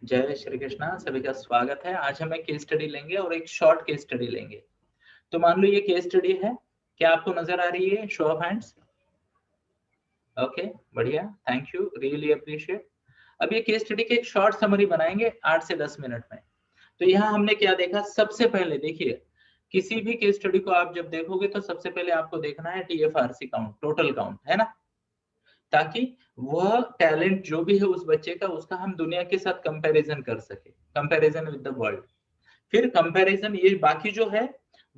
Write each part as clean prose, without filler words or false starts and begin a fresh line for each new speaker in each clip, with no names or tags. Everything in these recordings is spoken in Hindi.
जय श्री कृष्णा, सभी का स्वागत है। आज हम एक केस स्टडी लेंगे और एक शॉर्ट केस स्टडी लेंगे। तो मान लो ये केस स्टडी है, क्या आपको नजर आ रही है? Show off hands. ओके, बढ़िया, थैंक यू, रियली अप्रिशिएट। अब ये केस स्टडी की एक शॉर्ट समरी बनाएंगे 8 से 10 मिनट में। तो यहाँ हमने क्या देखा? सबसे पहले देखिए, किसी भी केस स्टडी को आप जब देखोगे तो सबसे पहले आपको देखना है TFRC काउंट, टोटल काउंट, है ना, ताकि वह टैलेंट जो भी है उस बच्चे का, उसका हम दुनिया के साथ कंपैरिजन कर सके, कंपैरिजन विद द वर्ल्ड। फिर कंपैरिजन, ये बाकी जो है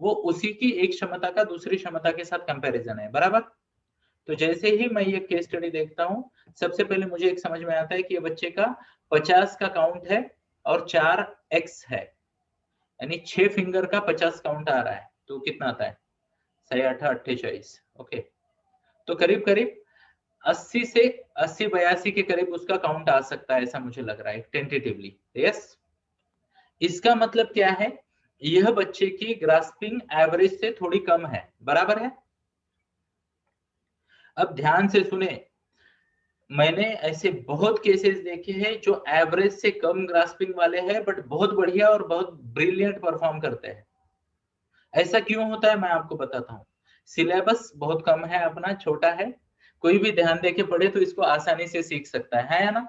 वो उसी की एक क्षमता का दूसरी क्षमता के साथ कंपैरिजन है, बराबर। तो जैसे ही मैं ये केस स्टडी देखता हूँ, सबसे पहले मुझे एक समझ में आता है कि ये बच्चे का 50 का काउंट है और 4 एक्स है, यानी 6 फिंगर का 50 काउंट आ रहा है। तो कितना आता है? 6 8 48। ओके, तो करीब करीब 80 से 80 82 के करीब उसका काउंट आ सकता है, ऐसा मुझे लग रहा है टेंटेटिवली। यस, इसका मतलब क्या है? यह बच्चे की ग्रास्पिंग एवरेज से थोड़ी कम है, बराबर है। अब ध्यान से सुने, मैंने ऐसे बहुत केसेस देखे हैं जो एवरेज से कम ग्रास्पिंग वाले हैं बट बहुत बढ़िया और बहुत ब्रिलियंट परफॉर्म करते हैं। ऐसा क्यों होता है मैं आपको बताता हूँ। सिलेबस बहुत कम है, अपना छोटा है, कोई भी ध्यान देके पढ़े तो इसको आसानी से सीख सकता है या ना।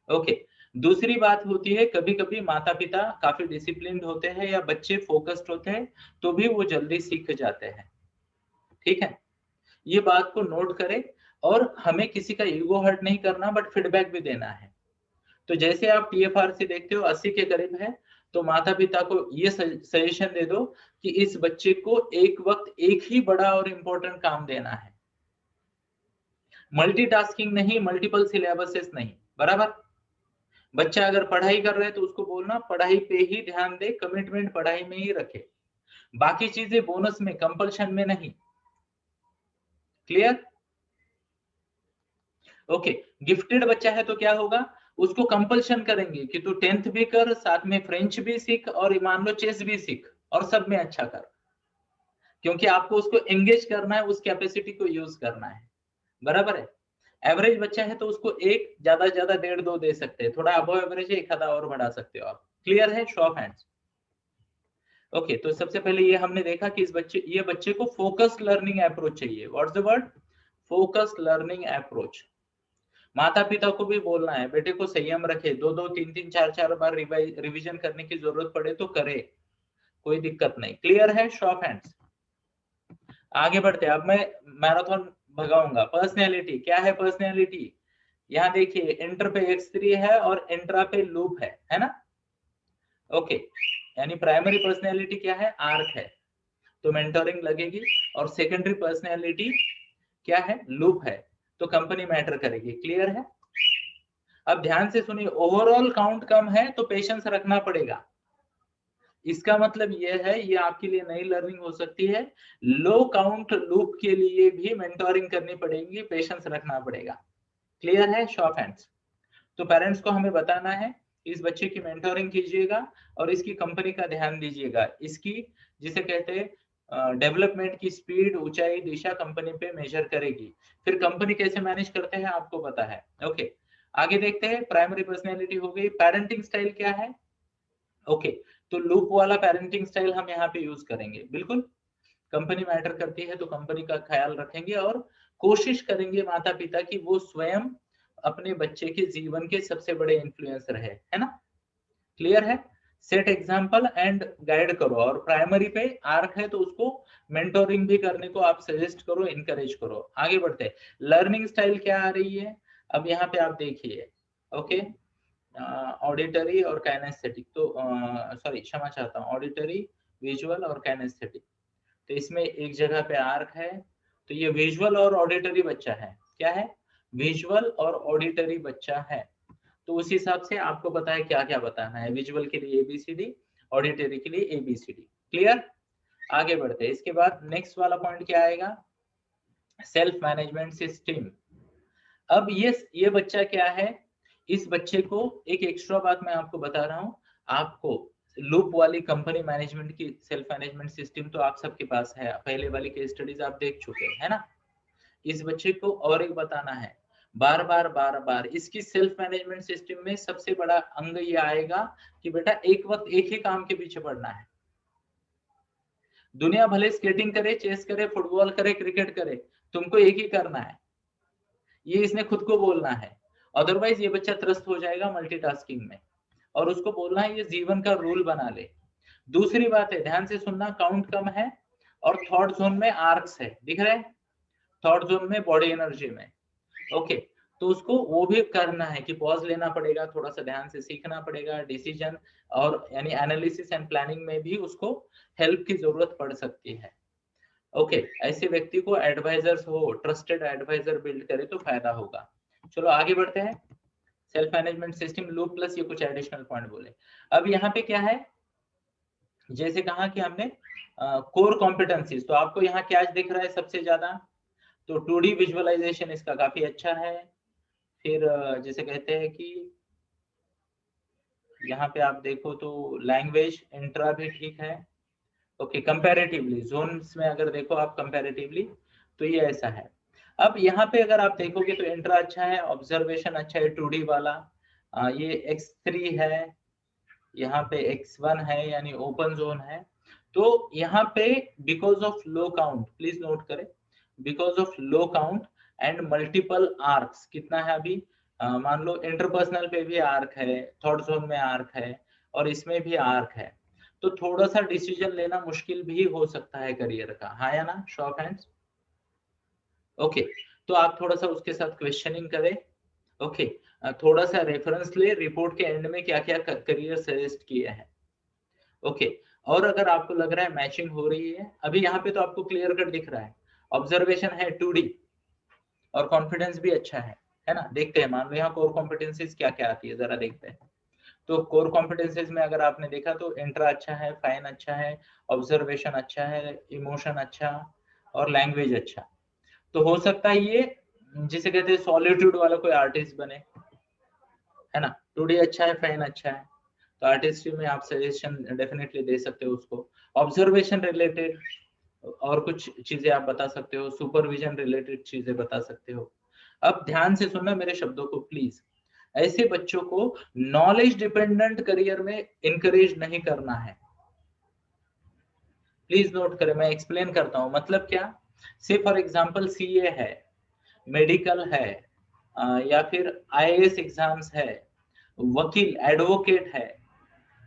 ओके, दूसरी बात होती है, कभी कभी माता पिता काफी डिसिप्लिन्ड होते हैं या बच्चे फोकस्ड होते हैं तो भी वो जल्दी सीख जाते हैं। ठीक है, ये बात को नोट करें। और हमें किसी का ईगो हर्ट नहीं करना बट फीडबैक भी देना है। तो जैसे आप TFRC देखते हो 80 के करीब है, तो माता पिता को ये सजेशन दे दो कि इस बच्चे को एक वक्त एक ही बड़ा और इंपॉर्टेंट काम देना है, मल्टीटास्किंग नहीं, मल्टीपल सिलेबसेस नहीं, बराबर। बच्चा अगर पढ़ाई कर रहा है तो उसको बोलना पढ़ाई पे ही ध्यान दे, कमिटमेंट पढ़ाई में ही रखे, बाकी चीजें बोनस में, कंपल्शन में नहीं। क्लियर? ओके, गिफ्टेड बच्चा है तो क्या होगा? उसको कंपल्शन करेंगे कि तू 10th भी कर, साथ में फ्रेंच भी सीख और मान लो चेस भी सीख और सब में अच्छा कर, क्योंकि आपको उसको एंगेज करना है, उस कैपेसिटी को यूज करना है, बराबर है। एवरेज बच्चा है तो उसको एक, ज्यादा ज्यादा 1.5 2 दे सकते हैं, थोड़ा अबव एवरेज है, एक आधा और बढ़ा सकते हो आप। क्लियर है? Show off hands. ओके, तो सबसे पहले ये हमने देखा कि ये बच्चे को फोकस्ड लर्निंग अप्रोच चाहिए। What's the word? Focused learning approach. माता पिता को भी बोलना है बेटे को संयम रखे, 2 2 3 3 4 4 बार रिवीजन करने की जरूरत पड़े तो करे, कोई दिक्कत नहीं। क्लियर है? Show off hands. आगे बढ़ते हैं, अब मैं मैराथन भगाऊंगा। पर्सनैलिटी क्या है? पर्सनैलिटी यहाँ देखिए, इंटर पे X3 है और इंट्रा पे लूप है ना। ओके, यानी प्राइमरी पर्सनैलिटी क्या है? आर्क है, तो मेंटोरिंग लगेगी। और सेकेंडरी पर्सनैलिटी क्या है? लूप है, तो कंपनी मैटर करेगी। क्लियर है? अब ध्यान से सुनिए, ओवरऑल काउंट कम है तो पेशेंस रखना पड़ेगा। इसका मतलब यह है, ये आपके लिए नई लर्निंग हो सकती है, लो काउंट लूप के लिए भी मेंटोरिंग करनी पड़ेगी, पेशेंस रखना पड़ेगा। क्लियर है? Show off hands. तो पेरेंट्स को हमें बताना है, इस बच्चे की मेंटोरिंग कीजिएगा और इसकी कंपनी का ध्यान दीजिएगा। इसकी, जिसे कहते हैं डेवलपमेंट की स्पीड, ऊंचाई, दिशा कंपनी पे मेजर करेगी। फिर कंपनी कैसे मैनेज करते हैं आपको पता है। ओके, आगे देखते हैं। प्राइमरी पर्सनैलिटी हो गई। पेरेंटिंग स्टाइल क्या है? ओके, तो लूप वाला पेरेंटिंग स्टाइल हम यहाँ पे यूज करेंगे। बिल्कुल, कंपनी मैटर करती है तो कंपनी का ख्याल रखेंगे और कोशिश करेंगे माता पिता की वो स्वयं अपने बच्चे के जीवन के सबसे बड़े इन्फ्लुएंसर है ना। क्लियर है? सेट एग्जांपल एंड गाइड करो। और प्राइमरी पे आर्क है तो उसको मेंटोरिंग भी करने को आप सजेस्ट करो, इनकरेज करो। आगे बढ़ते हैं, लर्निंग स्टाइल क्या आ रही है? अब यहाँ पे आप देखिए। ओके, ऑडिटरी और काइनेस्थेटिक, तो सॉरी, क्षमा चाहता हूँ, ऑडिटरी, विजुअल और काइनेस्थेटिक। तो इसमें एक जगह पे आर्क है, तो ये विजुअल और ऑडिटरी बच्चा है। क्या है? विजुअल और ऑडिटरी बच्चा है। तो उस हिसाब से आपको पता है क्या क्या बताना है। विजुअल के लिए ABCD, ऑडिटरी के लिए ABCD। क्लियर? आगे बढ़ते हैं। इसके बाद नेक्स्ट वाला पॉइंट क्या आएगा? Self management system. अब ये बच्चा क्या है? इस बच्चे को एक एक्स्ट्रा बात मैं आपको बता रहा हूँ। आपको लूप वाली कंपनी मैनेजमेंट की सेल्फ मैनेजमेंट सिस्टम तो आप सबके पास है, पहले वाली केस स्टडीज आप देख चुके हैं, है ना। इस बच्चे को और एक बताना है, बार बार बार बार। इसकी सेल्फ मैनेजमेंट सिस्टम में सबसे बड़ा अंग ये आएगा कि बेटा एक वक्त एक ही काम के पीछे पड़ना है। दुनिया भले स्केटिंग करे, चेस करे, फुटबॉल करे, क्रिकेट करे, तुमको एक ही करना है, ये इसने खुद को बोलना है। अदरवाइज ये बच्चा त्रस्त हो जाएगा मल्टीटास्किंग में, और उसको बोलना है ये जीवन का रूल बना ले। दूसरी बात है, ध्यान से सुनना, काउंट कम है और थॉट जोन में आर्क्स है, दिख रहे हैं? थॉट जोन में, बॉडी एनर्जी में। ओके, तो उसको वो भी करना है कि पॉज लेना पड़ेगा, थोड़ा सा ध्यान से सीखना पड़ेगा, डिसीजन और यानी एनालिसिस एंड प्लानिंग में भी उसको हेल्प की जरूरत पड़ सकती है। ओके, ऐसे व्यक्ति को एडवाइजर्स हो, ट्रस्टेड एडवाइजर बिल्ड करे तो फायदा होगा। चलो आगे बढ़ते हैं। Self management system, loop plus ये कुछ एडिशनल पॉइंट बोले। अब यहाँ पे क्या है, जैसे कहा कि हमने कोर कॉम्पिटेंसीज, तो आपको यहाँ क्या दिख रहा है सबसे ज्यादा, तो 2D विजुअलाइजेशन इसका काफी अच्छा है। फिर जैसे कहते हैं कि यहाँ पे आप देखो तो लैंग्वेज इंट्रा भी ठीक है। ओके, कंपैरेटिवली जोन्स में अगर देखो आप कंपैरेटिवली तो ये ऐसा है। अब यहाँ पे अगर आप देखोगे तो इंट्रा अच्छा है, ऑब्जर्वेशन अच्छा है 2D वाला, ये X3 है, यहाँ पे X1 है यानी ओपन जोन है। तो यहाँ पे because of low count, please note करें, because of low count and multiple arcs, कितना है अभी, मान लो इंटरपर्सनल पे भी आर्क है, थॉट जोन में आर्क है, और इसमें भी आर्क है, तो थोड़ा सा डिसीजन लेना मुश्किल भी हो सकता है करियर का, हाँ या ना, शो ऑफ हैंड्स। ओके, तो आप थोड़ा सा उसके साथ क्वेश्चनिंग करें। ओके, थोड़ा सा रेफरेंस ले, रिपोर्ट के एंड में क्या क्या करियर सजेस्ट किए हैं। ओके, और अगर आपको लग रहा है मैचिंग हो रही है, अभी यहाँ पे तो आपको क्लियर कट दिख रहा है, ऑब्जर्वेशन है 2D और कॉन्फिडेंस भी अच्छा है ना। देखते हैं, मान लो यहाँ कोर कॉम्पिटेंसीज क्या क्या आती है, जरा देखते हैं। तो कोर कॉम्पिटेंसीज में अगर आपने देखा तो इंट्रा अच्छा है, फाइन अच्छा है, ऑब्जर्वेशन अच्छा है, इमोशन अच्छा और लैंग्वेज अच्छा। तो हो सकता है ये जिसे कहते हैं सॉलिट्यूड वाला कोई आर्टिस्ट बने, है ना। 2D अच्छा है, फाइन अच्छा है, तो आर्टिस्ट्री में आप सजेशन डेफिनेटली दे सकते हो उसको। ऑब्जर्वेशन रिलेटेड और कुछ चीजें आप बता सकते हो, सुपरविजन रिलेटेड चीजें बता सकते हो। अब ध्यान से सुनना मेरे शब्दों को प्लीज, ऐसे बच्चों को नॉलेज डिपेंडेंट करियर में इंकरेज नहीं करना है, प्लीज नोट करें, मैं एक्सप्लेन करता हूं मतलब क्या। से फॉर एग्जांपल सीए है, मेडिकल है, या फिर आईएएस एग्जाम्स है, वकील एडवोकेट है।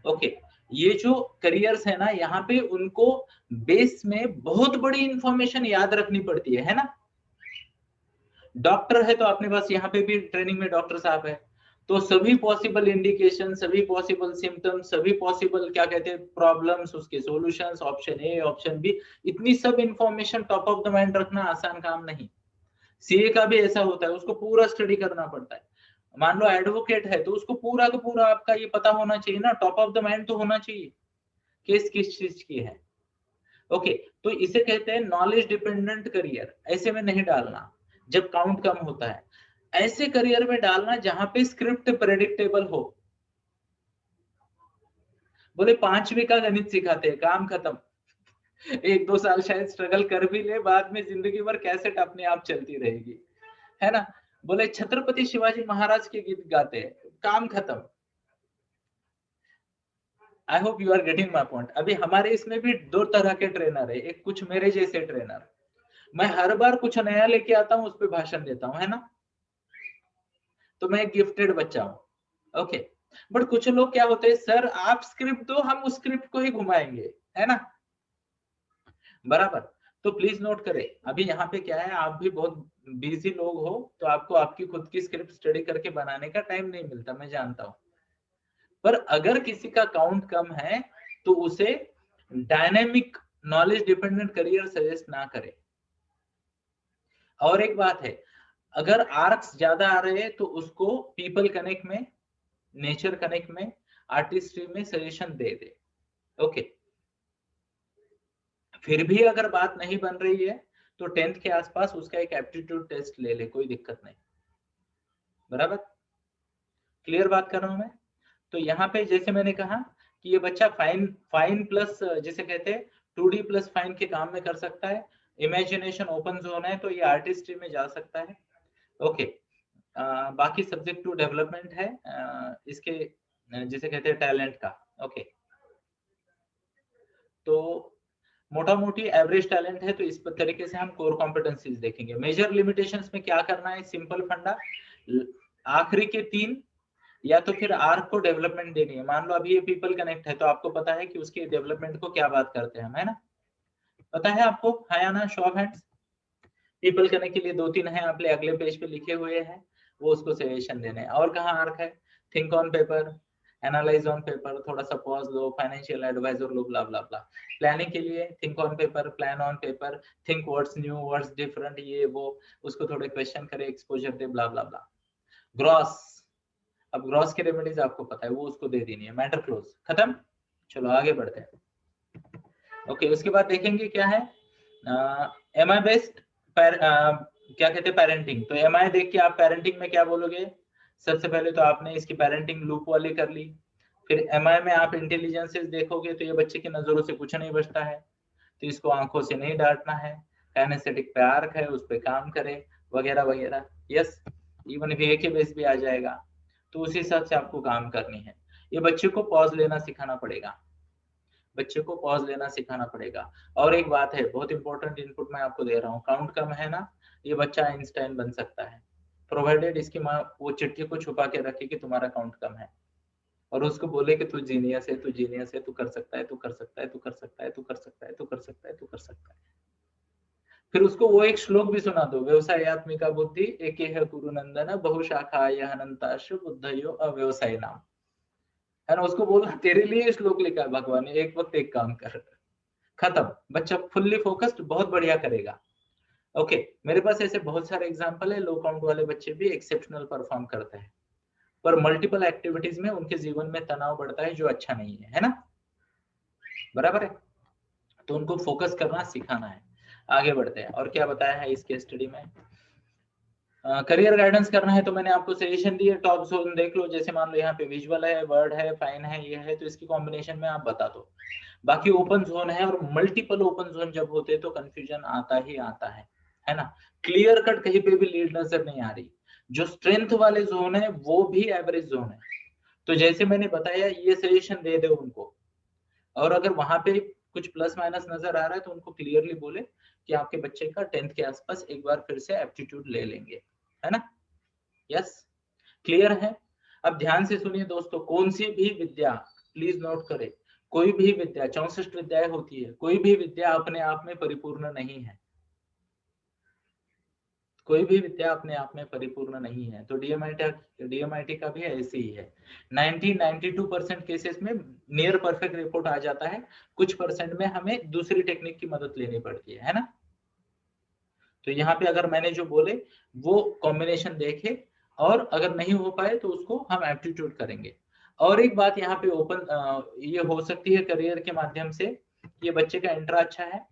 ओके, ये जो करियर्स है ना, यहाँ पे उनको बेस में बहुत बड़ी इंफॉर्मेशन याद रखनी पड़ती है ना। डॉक्टर है तो अपने पास यहाँ पे भी ट्रेनिंग में डॉक्टर साहब है, तो सभी पॉसिबल इंडिकेशन, सभी पॉसिबल सिम्टम्स, सभी पॉसिबल क्या कहते हैं प्रॉब्लम्स, उसके solutions, option A option B, इतनी सब information top of the mind रखना आसान काम नहीं। सीए का भी ऐसा होता है, उसको पूरा स्टडी करना पड़ता है। मान लो एडवोकेट है तो उसको पूरा का पूरा आपका ये पता होना चाहिए ना, टॉप ऑफ द माइंड तो होना चाहिए केस किस चीज की है। ओके, तो इसे कहते हैं नॉलेज डिपेंडेंट करियर, ऐसे में नहीं डालना जब काउंट कम होता है। ऐसे करियर में डालना जहां पे स्क्रिप्ट प्रेडिक्टेबल हो। बोले 5वीं का गणित सिखाते हैं, काम खत्म। 1-2 साल शायद स्ट्रगल कर भी ले, बाद में जिंदगी भर कैसेट अपने आप चलती रहेगी, है ना। बोले छत्रपति शिवाजी महाराज के गीत गाते हैं, काम खत्म। I hope you are getting my point. अभी हमारे इसमें भी 2 तरह के ट्रेनर है, एक कुछ मेरे जैसे ट्रेनर, मैं हर बार कुछ नया लेके आता हूँ, उस पर भाषण देता हूँ, है ना, तो मैं गिफ्टेड बच्चा हूँ। ओके, बट कुछ लोग क्या होते हैं, सर आप स्क्रिप्ट दो, हम उस स्क्रिप्ट को ही घुमाएंगे, है ना, बराबर। तो प्लीज नोट करें, अभी यहाँ पे क्या है, आप भी बहुत बिजी लोग हो, तो आपको आपकी खुद की स्क्रिप्ट स्टडी करके बनाने का टाइम नहीं मिलता, मैं जानता हूँ। पर अगर किसी का काउंट कम है तो उसे dynamic knowledge dependent career suggest ना करें। और एक बात है, अगर आर्क्स ज्यादा आ रहे हैं तो उसको पीपल कनेक्ट में, नेचर कनेक्ट में, आर्टिस्ट्री में सजेशन दे दे। ओके, फिर भी अगर बात नहीं बन रही है तो 10th के आसपास उसका एक एप्टीट्यूड टेस्ट ले ले, कोई दिक्कत नहीं, बराबर। क्लियर बात कर रहा हूं मैं। तो यहाँ पे जैसे मैंने कहा कि ये बच्चा फाइन फाइन प्लस जिसे कहते हैं 2D प्लस फाइन के काम में कर सकता है, इमेजिनेशन ओपन जोन है तो ये आर्टिस्ट्री में जा सकता है। ओके, बाकी सब्जेक्ट टू डेवलपमेंट है इसके जिसे कहते हैं टैलेंट का। ओके, तो मोटा मोटी एवरेज टैलेंट है, तो इस तरीके से हम कोर कॉम्पिटेंसीज देखेंगे। मेजर लिमिटेशंस में क्या करना है, सिंपल फंडा, आखिरी के 3 या तो फिर आर्क को डेवलपमेंट देनी है। मान लो अभी ये पीपल कनेक्ट है, तो आपको पता है कि उसके डेवलपमेंट को क्या बात करते हैं हम, है ना? पता है आपको, है या ना? Show off hands. People connect के लिए 2-3 है, आप अगले पेज पे लिखे हुए हैं, वो उसको सजेशन देने हैं। और कहाँ आर्क है? Think on paper, analyse on paper, थोड़ा सा पॉज लो, फाइनेंशियल एडवाइजर लो, ब्ला ब्ला ब्ला। प्लानिंग के लिए think on paper, plan on paper, think what's new, what's different, ये वो, उसको थोड़े क्वेश्चन करे, एक्सपोजर दे, ब्ला ब्ला ब्ला। ग्रॉस, अब ग्रॉस की रेमेडीज आपको पता है, वो उसको दे देनी है। मैटर क्लोज, खत्म। चलो आगे बढ़ते हैं। ओके, उसके बाद देखेंगे क्या है, एम आई बेस्ड क्या कहते हैं, पेरेंटिंग। तो एम आई देख के आप पेरेंटिंग में क्या बोलोगे? सबसे पहले तो आपने इसकी पेरेंटिंग लूप वाली कर ली, फिर एम आई में आप इंटेलिजेंसेस देखोगे, तो ये बच्चे की नजरों से कुछ नहीं बचता है, तो इसको आंखों से नहीं डांटना है, काइनेस्थेटिक पे आर्क है, उस पर काम करे, वगैरह वगैरह। यस, इवन वे के बेस भी आ जाएगा, तो उस हिसाब से आपको काम करनी है। ये बच्चे को पॉज लेना सिखाना पड़ेगा, बच्चे को पॉज लेना सिखाना पड़ेगा। और एक बात है, बहुत इंपॉर्टेंट इनपुट मैं आपको दे रहा हूँ, काउंट कम है ना, ये बच्चा आइंस्टाइन बन सकता है, प्रोवाइडेड इसकी माँ वो चिट्ठी को छुपा के रखे कि तुम्हारा काउंट कम है, और उसको बोले कि तू जीनियस है, तू जीनियस है, तू कर सकता है, तू कर सकता है, तू कर सकता है, तू कर सकता है, तू कर सकता है, तू कर सकता है। फिर उसको वो एक श्लोक भी सुना दो, व्यवसायत्मिका बुद्धि एक है कुरुनंदन बहुशाखा यह अनंताश बुद्धयो अव्यवसाय नाम, है ना? उसको बोलना तेरे लिए श्लोक लिखा है भगवान ने, एक वक्त एक काम कर, खत्म। बच्चा फुल्ली फोकस्ड बहुत बढ़िया करेगा। ओके, मेरे पास ऐसे बहुत सारे एग्जांपल है, लो काउंट वाले बच्चे भी एक्सेप्शनल परफॉर्म करते हैं, पर मल्टीपल एक्टिविटीज में उनके जीवन में तनाव बढ़ता है जो अच्छा नहीं है ना? बराबर है, तो उनको फोकस करना सिखाना है। आगे बढ़ते हैं, और क्या बताया है इस केस स्टडी में। करियर गाइडेंस करना है तो मैंने आपको सजेशन दिए, टॉप जोन देख लो, जैसे मान लो यहाँ पे विजुअल है, वर्ड है, फाइन है, ये है, तो इसकी कॉम्बिनेशन में आप बता दो। बाकी ओपन जोन है, और मल्टीपल ओपन जोन जब होते हैं तो कंफ्यूजन आता ही आता है ना? क्लियर कट कहीं पे भी लीड नजर नहीं आ रही। जो स्ट्रेंथ वाले जोन है वो भी एवरेज जोन है, तो जैसे मैंने बताया ये सजेशन दे दे उनको, और अगर वहां पे कुछ प्लस माइनस नजर आ रहा है तो उनको क्लियरली बोले कि आपके बच्चे का 10th के आसपास एक बार फिर से एप्टीट्यूड ले लेंगे, है ना? यस, क्लियर है? अब ध्यान से सुनिए दोस्तों, कौन सी भी विद्या, प्लीज नोट करें, कोई भी विद्या, 64 विद्याएं होती है, कोई भी विद्या अपने आप में परिपूर्ण नहीं है, कोई भी विद्या अपने आप में परिपूर्ण नहीं है। तो डीएमआईटी का भी ऐसे ही है, 92% केसेस में नियर परफेक्ट रिपोर्ट आ जाता है, कुछ परसेंट में हमें दूसरी टेक्निक की मदद लेनी पड़ती है ना? तो यहाँ पे अगर मैंने जो बोले वो कॉम्बिनेशन देखे, और अगर नहीं हो पाए तो उसको हम एप्टीट्यूड करेंगे। और एक बात यहाँ पे ओपन ये हो सकती है करियर के माध्यम से, ये बच्चे का इंट्रा अच्छा है,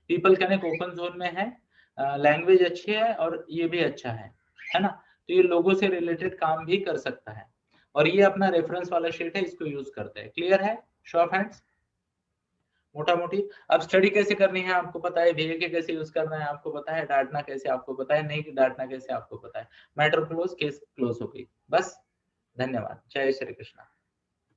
पीपल कनेक्ट ओपन जोन में है, लैंग्वेज अच्छी है, और ये भी अच्छा है ना? तो ये लोगों से रिलेटेड काम भी कर सकता है, और ये अपना रेफरेंस वाला शीट है, इसको यूज करते हैं। क्लियर है? शो ऑफ हैंड्स, मोटा मोटी। अब स्टडी कैसे करनी है आपको पता है, वीए के कैसे यूज करना है आपको पता है, डांटना कैसे आपको पता है, नहीं डांटना कैसे आपको पता है, मैटर क्लोज, केस क्लोज हो गई, बस। धन्यवाद, जय श्री कृष्णा।